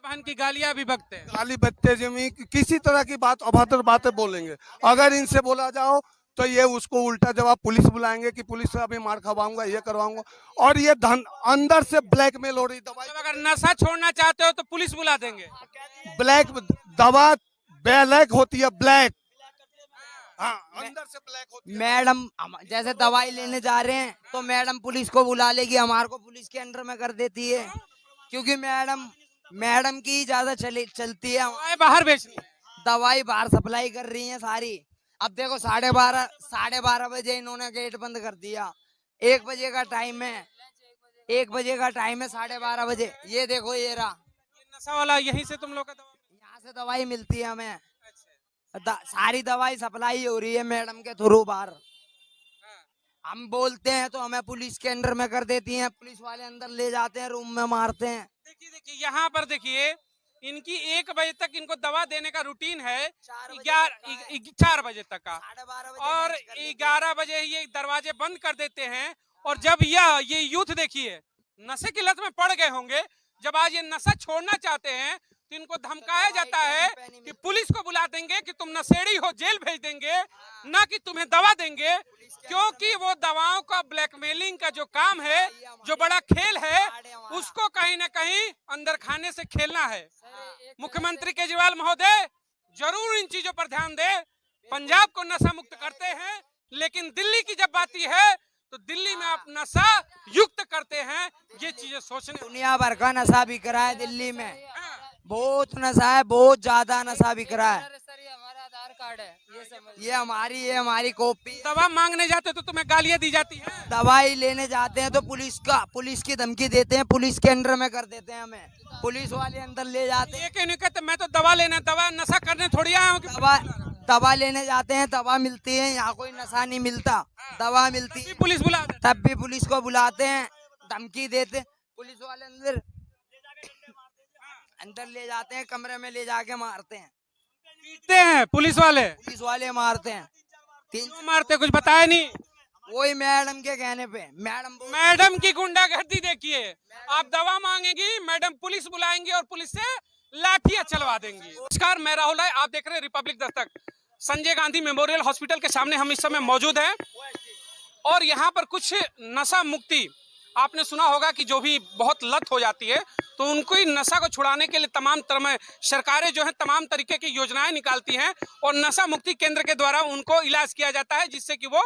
बहन की गालियां भी बकते हैं। गाली बदतेजी में किसी तरह की बात अभद्र बातें बोलेंगे। अगर इनसे बोला जाओ तो ये उसको उल्टा जवाब पुलिस बुलाएंगे कि पुलिस से अभी मार खवाऊंगा, ये करवाऊंगा। और ये धन अंदर से ब्लैकमेल हो रही दवाई। मतलब अगर नशा छोड़ना चाहते हो तो पुलिस बुला देंगे। ब्लैक दवा ब्लैक होती है, ब्लैक। हाँ, अंदर से ब्लैक होती है। मैडम जैसे दवाई लेने जा रहे हैं तो मैडम पुलिस को बुला लेगी, हमारे को पुलिस के अंडर में कर देती है, क्योंकि मैडम मैडम की ज्यादा चलती है। दवाएं बाहर बेचनी है। दवाई बाहर सप्लाई कर रही है सारी। अब देखो 12:30 बजे इन्होंने गेट बंद कर दिया। 1 बजे का टाइम है, 1 बजे का टाइम है, 12:30 बजे ये देखो ये रहा। ये नशा वाला यहीं से तुम लोग का दवा यहाँ से दवाई मिलती है हमें। अच्छा। सारी दवाई सप्लाई हो रही है मैडम के थ्रू बाहर। हाँ। हम बोलते हैं तो हमें पुलिस के अंडर में कर देती हैं, पुलिस वाले अंदर ले जाते हैं, रूम में मारते हैं। देखिए देखिए यहाँ पर देखिए, इनकी 1 बजे तक इनको दवा देने का रूटीन है, 4 बजे तक का, 12:30 और लंच कर लेते हैं। 11 बजे ये दरवाजे बंद कर देते हैं। और जब ये यूथ देखिए नशे की लत में पड़ गए होंगे, जब आज ये नशा छोड़ना चाहते हैं तो इनको धमकाया जाता है कि पुलिस को बुला देंगे, कि तुम नशेड़ी हो, जेल भेज देंगे, ना कि तुम्हें दवा देंगे। क्योंकि वो दवाओं का ब्लैकमेलिंग का जो काम है, जो बड़ा खेल है, उसको कहीं ना कहीं अंदर खाने से खेलना है। मुख्यमंत्री केजरीवाल महोदय जरूर इन चीजों पर ध्यान दे। पंजाब को नशा मुक्त करते हैं, लेकिन दिल्ली की जब बात है तो दिल्ली में आप नशा युक्त करते हैं। ये चीजें सोचने दुनिया भर का नशा बिक रहा है दिल्ली में, बहुत नशा है, बहुत ज्यादा नशा बिक रहा है। हमारा आधार कार्ड है, ये हमारी कॉपी। दवा मांगने जाते तो तुम्हें गालियां दी जाती हैं। दवाई लेने जाते हैं तो पुलिस की धमकी देते हैं, पुलिस के अंडर में कर देते हैं हमें, पुलिस वाले अंदर ले जाते हैं। ये क्यों नहीं कहते मैं तो दवा लेना, दवा नशा करने थोड़ी आया हूँ कि दवा लेने जाते हैं, दवा मिलती है, यहाँ कोई नशा नहीं मिलता, दवा मिलती है। पुलिस बुला देती तब भी पुलिस को बुलाते हैं, धमकी देते हैं। पुलिस वाले अंदर ले जाते हैं, कमरे में ले जाके मारते हैं, पीटते हैं पुलिस वाले। पुलिस वाले मारते हैं। क्यों मारते, कुछ बताया नहीं। वही मैडम के कहने पे। मैडम की गुंडागर्दी देखिए, आप दवा मांगेंगी, मैडम पुलिस बुलाएंगी और पुलिस से लाठियां चलवा देंगी। नमस्कार, मैं राहुल है, आप देख रहे हैं Republic Dastak. Sanjay Gandhi memorial hospital के सामने हम इस समय मौजूद हैं और यहाँ पर कुछ नशा मुक्ति, आपने सुना होगा कि जो भी बहुत लत हो जाती है तो उनको ही नशा को छुड़ाने के लिए तमाम तरह सरकारें जो है तमाम तरीके की योजनाएं निकालती हैं और नशा मुक्ति केंद्र के द्वारा उनको इलाज किया जाता है, जिससे कि वो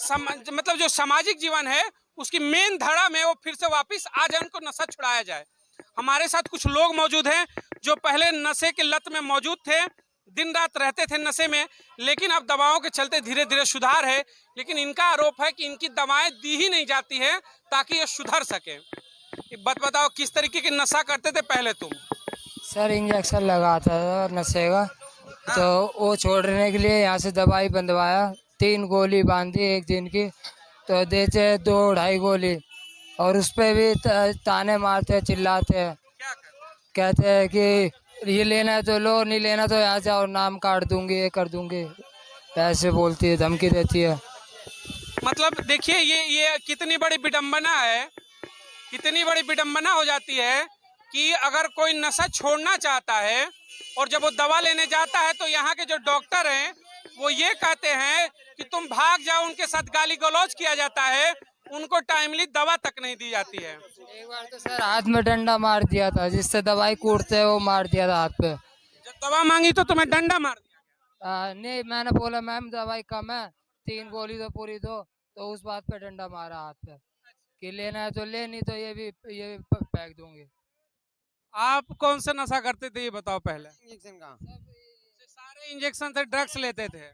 मतलब जो सामाजिक जीवन है उसकी मेन धारा में वो फिर से वापस आ जाए, उनको नशा छुड़ाया जाए। हमारे साथ कुछ लोग मौजूद हैं जो पहले नशे के लत में मौजूद थे, दिन रात रहते थे नशे में, लेकिन अब दवाओं के चलते धीरे धीरे सुधार है। लेकिन इनका आरोप है कि इनकी दवाएं दी ही नहीं जाती है ताकि ये सुधर सके। बताओ किस तरीके की नशा करते थे पहले तुम? सर इंजेक्शन लगाता था नशे का, तो वो छोड़ने के लिए यहाँ से दवाई बंधवाया, 3 गोली बांधी एक दिन की, तो देते 2-2.5 गोली, और उस पर भी ताने मारते हैं, चिल्लाते हैं, कहते हैं कि ये लेना है तो लो, नहीं लेना तो यहाँ जाओ, नाम काट दूंगी, ये कर दूंगी, ऐसे बोलती है, धमकी देती है। मतलब देखिए ये कितनी बड़ी विडंबना है, कितनी बड़ी विडंबना हो जाती है कि अगर कोई नशा छोड़ना चाहता है और जब वो दवा लेने जाता है तो यहाँ के जो डॉक्टर हैं वो ये कहते हैं कि तुम भाग जाओ, उनके साथ गाली गलौज किया जाता है, उनको टाइमली दवा तक नहीं दी जाती है। एक बार तो सर हाथ में डंडा मार दिया था, जिससे दवाई कूटते हैं वो मार दिया था हाथ पे। जब दवा मांगी तो तुम्हें डंडा मार दिया? नहीं, मैंने बोला मैम दवाई कम है, 3 गोली तो पूरी दो, तो उस बात पे डंडा मारा हाथ पे कि लेना है तो ले, नहीं तो ये फेंक दूंगी। आप कौन सा नशा करते थे ये बताओ पहले? इंजेक्शन का सारे इंजेक्शन से ड्रग्स लेते थे।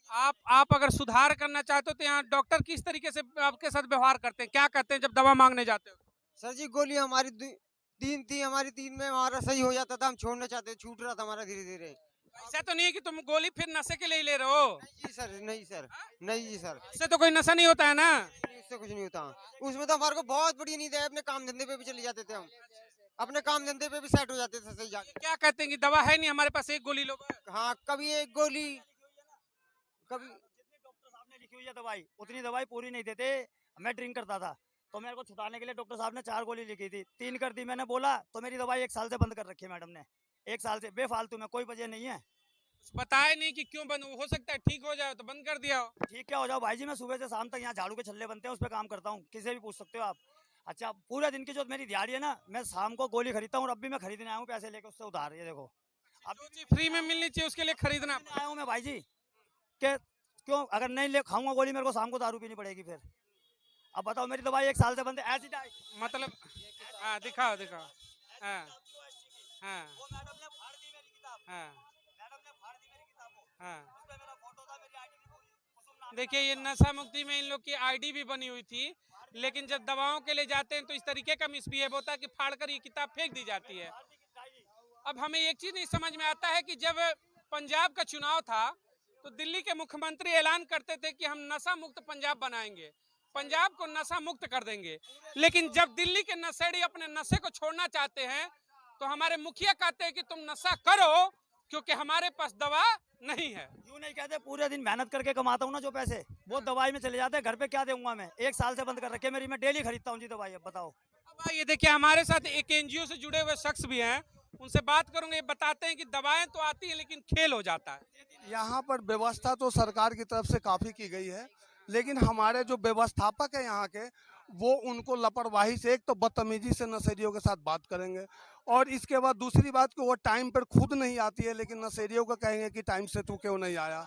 आप अगर सुधार करना चाहते हो तो यहाँ डॉक्टर किस तरीके से आपके साथ व्यवहार करते हैं, क्या कहते हैं जब दवा मांगने जाते हो? सर जी गोली हमारी 3 थी, हमारी 3 में हमारा सही हो जाता था, हम छोड़ना चाहते, छूट रहा था हमारा धीरे धीरे। ऐसा तो नहीं है कि तुम गोली फिर नशे के लिए ही ले रहे हो? नहीं जी सर, नहीं सर, नहीं जी सर, इससे तो कोई नशा नहीं होता है ना। उससे कुछ नहीं होता। उसमें तो हमारे को बहुत बड़ी नींद है, अपने काम धंधे पे भी चले जाते थे हम, अपने काम धंधे पे भी सेट हो जाते थे सही जाके। क्या कहते हैं कि दवा है नहीं हमारे पास, एक गोली लो? हाँ, कभी 1 गोली, कभी डॉक्टर साहब ने लिखी हुई है दवाई, उतनी दवाई पूरी नहीं देते। मैं ड्रिंक करता था, तो मेरे को छुटाने के लिए डॉक्टर साहब ने 4 गोली लिखी थी, 3 कर दी मैंने बोला, तो मेरी दवाई 1 साल से बंद कर रखी है मैडम ने। 1 साल से बेफालतू में, कोई वजह नहीं है। बताया नहीं कि क्यों बंद, हो सकता है ठीक हो जाए तो बंद कर दिया हो। ठीक क्या हो जाओ भाई जी, मैं सुबह से शाम तक यहाँ झाड़ू के छल्ले बनते हैं उस पर काम करता हूँ, किसी से भी पूछ सकते हो आप। अच्छा, पूरे दिन की जो मेरी दिहाड़ी है ना, मैं शाम को गोली खरीदता हूँ और अब भी मैं खरीदने आया हूँ पैसे लेके उससे उधार, ये देखो। अब जो चीज फ्री में मिलनी चाहिए उसके लिए खरीदना आया हूँ मैं भाई जी, कि क्यों अगर नहीं ले खाऊंगा गोली, मेरे को शाम को दारू पीनी पड़ेगी फिर। अब बताओ, मेरी दवाई 1 साल से बंद है, ऐसी मतलब। हाँ दिखाओ दिखाओ। हाँ हाँ वो मैडम ने फाड़ दी मेरी किताब, हाँ मैडम ने फाड़ दी मेरी किताब को, हाँ। उस पे मेरा फोटो था, मेरी आईडी भी कुसुम नाम देखिए, ये नशा मुक्ति में इन लोग की आईडी भी बनी हुई थी, लेकिन जब दवाओं के लिए जाते हैं तो इस तरीके का मिसबिहेव होता है कि फाड़ कर ये किताब फेंक दी जाती है। अब हमें एक चीज नहीं समझ में आता है कि जब पंजाब का चुनाव था तो दिल्ली के मुख्यमंत्री ऐलान करते थे कि हम नशा मुक्त पंजाब बनाएंगे, पंजाब को नशा मुक्त कर देंगे। लेकिन जब दिल्ली के नशेड़ी अपने नशे को छोड़ना चाहते हैं तो हमारे मुखिया कहते हैं कि तुम नशा करो क्योंकि हमारे पास दवा नहीं है। यूं नहीं कहते, पूरे दिन मेहनत करके कमाता हूँ ना जो पैसे, वो दवाई में चले जाते हैं, घर पे क्या दूंगा मैं। 1 साल से बंद कर रखे मेरी, मैं डेली खरीदता हूँ जी दवाई। अब बताओ। अब ये देखिए, हमारे साथ एक एनजीओ से जुड़े हुए शख्स भी हैं, उनसे बात करूंगे। ये बताते हैं कि दवाएं तो आती हैं लेकिन खेल हो जाता है। यहाँ पर व्यवस्था तो सरकार की तरफ से काफी की गई है, लेकिन हमारे जो व्यवस्थापक है यहाँ के, वो उनको लापरवाही से, एक तो बदतमीजी से नशेड़ियों के साथ बात करेंगे, और इसके बाद दूसरी बात कि वो टाइम पर खुद नहीं आती है लेकिन नशेड़ियों को कहेंगे कि टाइम से तू क्यों नहीं आया।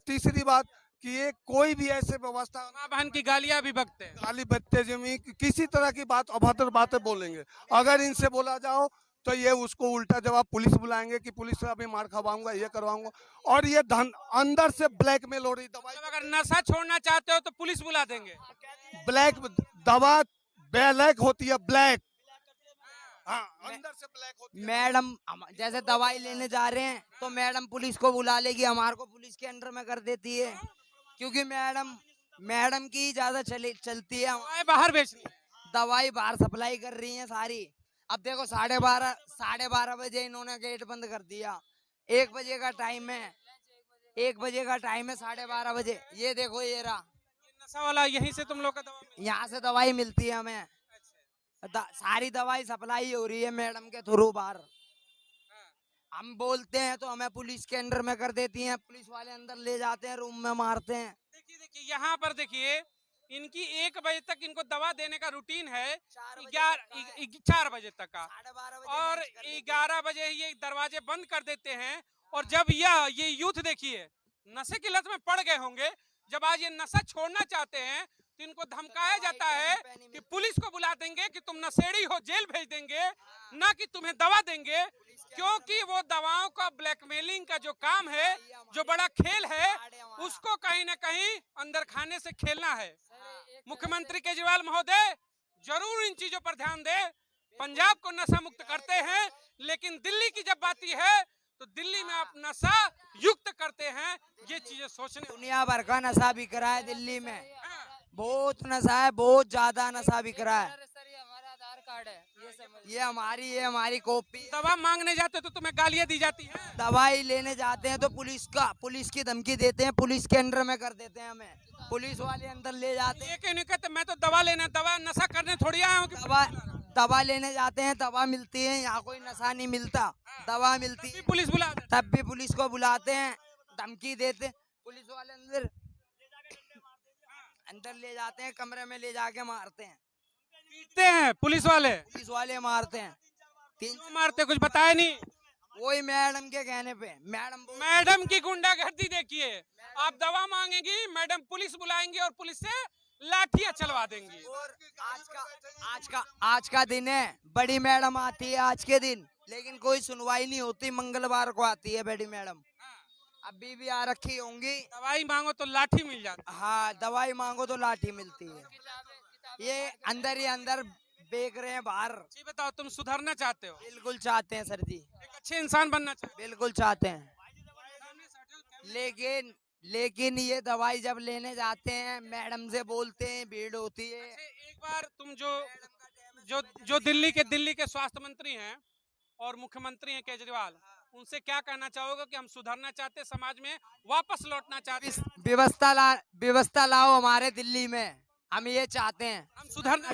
तीसरी बात कि ये कोई भी ऐसे व्यवस्था, माँ बहन की गालियां भी बकते हैं। गाली बदतमीजी किसी तरह की बात, अभद्र बातें बोलेंगे। अगर इनसे बोला जाओ तो ये उसको उल्टा जवाब पुलिस बुलाएंगे कि पुलिस से अभी मार खवाऊंगा, ये करवाऊंगा, और ये धन अंदर से ब्लैकमेल हो रही दवाई। मतलब अगर नशा छोड़ना चाहते हो तो पुलिस बुला देंगे। ब्लैक दवा ब्लैक होती है, ब्लैक। हाँ, अंदर से ब्लैक होती है। मैडम जैसे दवाई लेने जा रहे हैं तो मैडम पुलिस को बुला लेगी, हमारे को पुलिस के अंडर में कर देती है, क्योंकि मैडम की ज्यादा चलती है। दवाएं बाहर बेचनी है। दवाई बाहर सप्लाई कर रही है सारी। अब देखो 12:30 बजे इन्होंने गेट बंद कर दिया। 1 बजे का टाइम है, 1 बजे का टाइम है, 12:30 बजे। ये देखो, ये रहा, नशा वाला यहीं से तुम लोग का दवा मिलता यहाँ से दवाई मिलती है हमें। सारी दवाई सप्लाई हो रही है मैडम के थ्रू बाहर। हम बोलते हैं तो हमें पुलिस के अंडर में कर देती हैं, पुलिस वाले अंदर ले जाते हैं, रूम में मारते हैं। देखिए देखिए, यहाँ पर देखिए, इनकी 1 बजे तक इनको दवा देने का रूटीन है, 4 बजे तक का, 12:30 बजे और लंच कर लेते हैं। 11 बजे ये दरवाजे बंद कर देते हैं। और जब ये यूथ देखिए नशे की लत में पड़ गए होंगे, जब आज ये नशा छोड़ना चाहते हैं तो इनको धमकाया जाता है कि पुलिस को बुला देंगे कि तुम नशेड़ी हो, जेल भेज देंगे, ना कि तुम्हें दवा देंगे। क्योंकि वो दवाओं का ब्लैकमेलिंग का जो काम है, जो बड़ा खेल है, उसको कहीं ना कहीं अंदर खाने से खेलना है। मुख्यमंत्री केजरीवाल महोदय जरूर इन चीजों पर ध्यान दे। पंजाब को नशा मुक्त करते हैं, लेकिन दिल्ली की जब बात है तो दिल्ली में आप नशा युक्त करते हैं। ये चीजें सोचने। दुनिया भर का नशा बिक रहा है दिल्ली में, बहुत नशा है, बहुत ज्यादा नशा बिक रहा है। हमारा आधार कार्ड है, ये हमारी कॉपी। दवा मांगने जाते तो तुम्हें गालियां दी जाती हैं। दवाई लेने जाते हैं तो पुलिस की धमकी देते हैं, पुलिस के अंडर में कर देते हैं हमें, पुलिस वाले अंदर ले जाते हैं। ये क्यों नहीं कहते मैं तो दवा लेने, दवा नशा करने थोड़ी आया हूँ। दवा लेने जाते हैं, दवा मिलती है, यहाँ कोई नशा नहीं मिलता, दवा मिलती है। पुलिस बुला देते। तब भी पुलिस को बुलाते हैं, धमकी देते हैं, पुलिस वाले अंदर ले जाते हैं, कमरे में ले जाके मारते हैं, पीटते हैं पुलिस वाले मारते हैं। क्यों मारते, कुछ बताया नहीं। वही मैडम के कहने पे, मैडम की गुंडागर्दी देखिए, आप दवा मांगेंगी, मैडम पुलिस बुलाएंगी और पुलिस से लाठियां चलवा देंगी। और आज का दिन है, बड़ी मैडम आती है आज के दिन, लेकिन कोई सुनवाई नहीं होती। मंगलवार को आती है बड़ी मैडम, अभी भी आ रखी होंगी। दवाई मांगो तो लाठी मिल जाती। हाँ, दवाई मांगो तो लाठी मिलती है। ये अंदर ही अंदर बेच रहे हैं बाहर। जी बताओ, तुम सुधरना चाहते हो? बिल्कुल चाहते हैं सर जी, एक अच्छे इंसान बनना चाहते बिल्कुल चाहते हैं, लेकिन ये दवाई जब लेने जाते हैं मैडम से बोलते हैं, भीड़ होती है। एक बार तुम जो दिल्ली के स्वास्थ्य मंत्री हैं और मुख्यमंत्री हैं केजरीवाल, उनसे क्या कहना चाहोगे कि हम सुधरना चाहते, समाज में वापस लौटना चाहते हैं? व्यवस्था लाओ हमारे दिल्ली में, हम ये चाहते हैं, हम सुधरना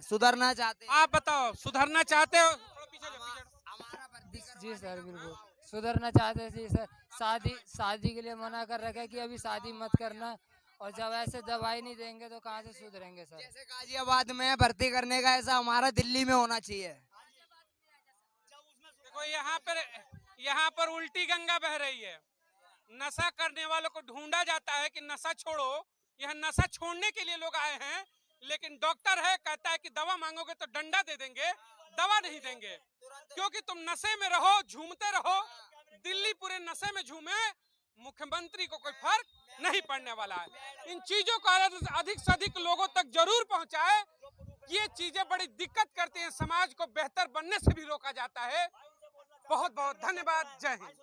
सुधरना चाहते हैं। आप बताओ, सुधरना चाहते हो? थोड़ा पीछे जाओ, पीछे जाओ। हमारा प्रतिकरण जी सर बिल्कुल सुधरना चाहते थे सर। शादी के लिए मना कर रखा है कि अभी शादी मत करना, और जब ऐसे दवाई नहीं देंगे तो कहाँ से सुधरेंगे सर। जैसे गाजियाबाद में भर्ती करने का ऐसा हमारा दिल्ली में होना चाहिए। देखो यहाँ पर उल्टी गंगा बह रही है। नशा करने वालों को ढूंढा जाता है कि नशा छोड़ो, यह नशा छोड़ने के लिए लोग आए हैं, लेकिन डॉक्टर है कहता है कि दवा मांगोगे तो डंडा दे देंगे, दवा नहीं देंगे, क्योंकि तुम नशे में रहो, झूमते रहो। दिल्ली पूरे नशे में झूमे, मुख्यमंत्री को कोई फर्क नहीं पड़ने वाला है। इन चीजों को अधिक से अधिक लोगों तक जरूर पहुंचाए। ये चीजें बड़ी दिक्कत करती हैं, समाज को बेहतर बनने से भी रोका जाता है। बहुत बहुत धन्यवाद। जय हिंद।